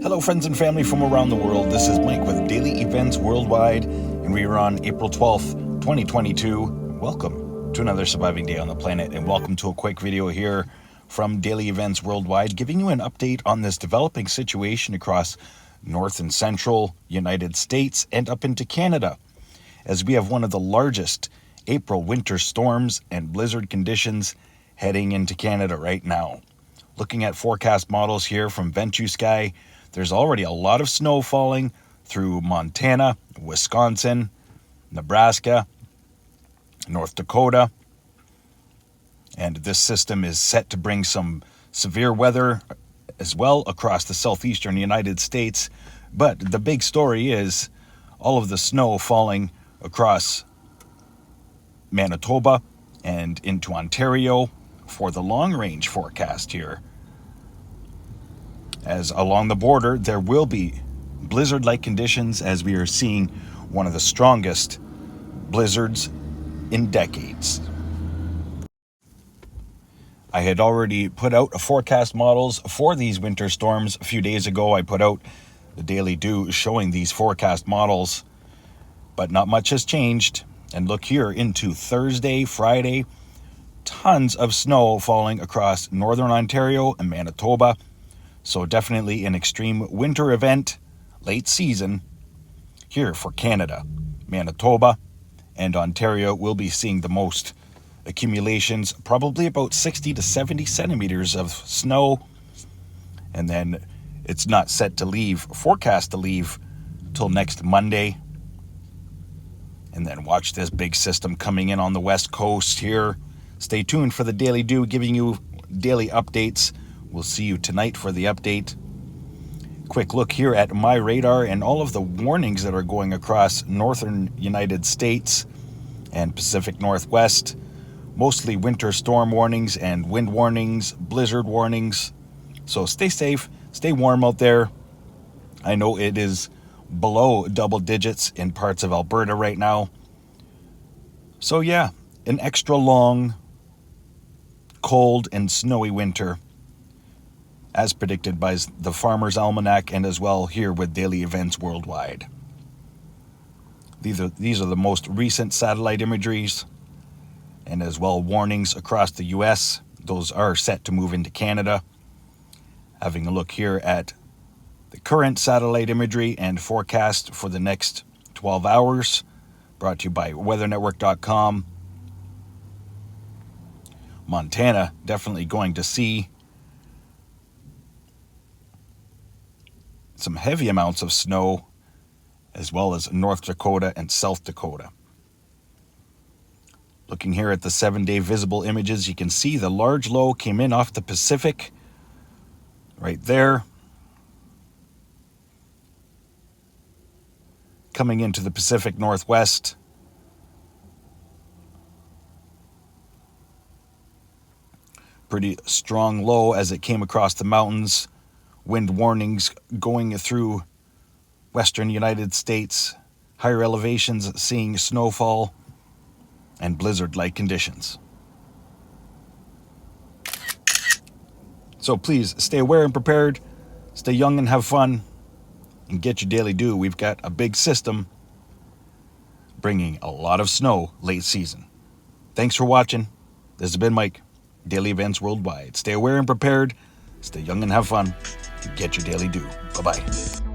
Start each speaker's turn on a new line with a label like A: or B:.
A: Hello friends and family from around the world, this is Mike with Daily Events Worldwide, and we are on April 12th, 2022. Welcome to another surviving day on the planet, and welcome to a quick video here from Daily Events Worldwide, giving you an update on this developing situation across north and central United States and up into Canada, as we have one of the largest April winter storms and blizzard conditions heading into Canada right now. Looking at forecast models here from Ventusky, there's already a lot of snow falling through Montana, Wisconsin, Nebraska, North Dakota. And this system is set to bring some severe weather as well across the southeastern United States. But the big story is all of the snow falling across Manitoba and into Ontario for the long-range forecast here. As along the border, there will be blizzard-like conditions as we are seeing one of the strongest blizzards in decades. I had already put out forecast models for these winter storms a few days ago. I put out the Daily Dew showing these forecast models, but not much has changed. And look here into Thursday, Friday, tons of snow falling across northern Ontario and Manitoba. So definitely an extreme winter event, late season, here for Canada. Manitoba and Ontario will be seeing the most accumulations, probably about 60 to 70 centimeters of snow. And then it's not set to leave, forecast to leave, till next Monday. And then watch this big system coming in on the west coast here. Stay tuned for the Daily Dew, giving you daily updates. We'll see you tonight for the update. Quick look here at my radar and all of the warnings that are going across northern United States and Pacific Northwest. Mostly winter storm warnings and wind warnings, blizzard warnings. So stay safe, stay warm out there. I know it is below double digits in parts of Alberta right now. So yeah, an extra long, cold and snowy winter, as predicted by the Farmer's Almanac and as well here with Daily Events Worldwide. These are the most recent satellite imageries and as well warnings across the US. Those are set to move into Canada. Having a look here at the current satellite imagery and forecast for the next 12 hours, brought to you by weathernetwork.com. Montana definitely going to see some heavy amounts of snow, as well as North Dakota and South Dakota. Looking here at the 7-day visible images, you can see the large low came in off the Pacific right there, coming into the Pacific Northwest. Pretty strong low as it came across the mountains. Wind warnings going through western United States, higher elevations seeing snowfall and blizzard-like conditions. So please stay aware and prepared, stay young and have fun, and get your daily dew. We've got a big system bringing a lot of snow late season. Thanks for watching. This has been Mike, Daily Events Worldwide. Stay aware and prepared, stay young and have fun. Get your daily dew. Bye-bye.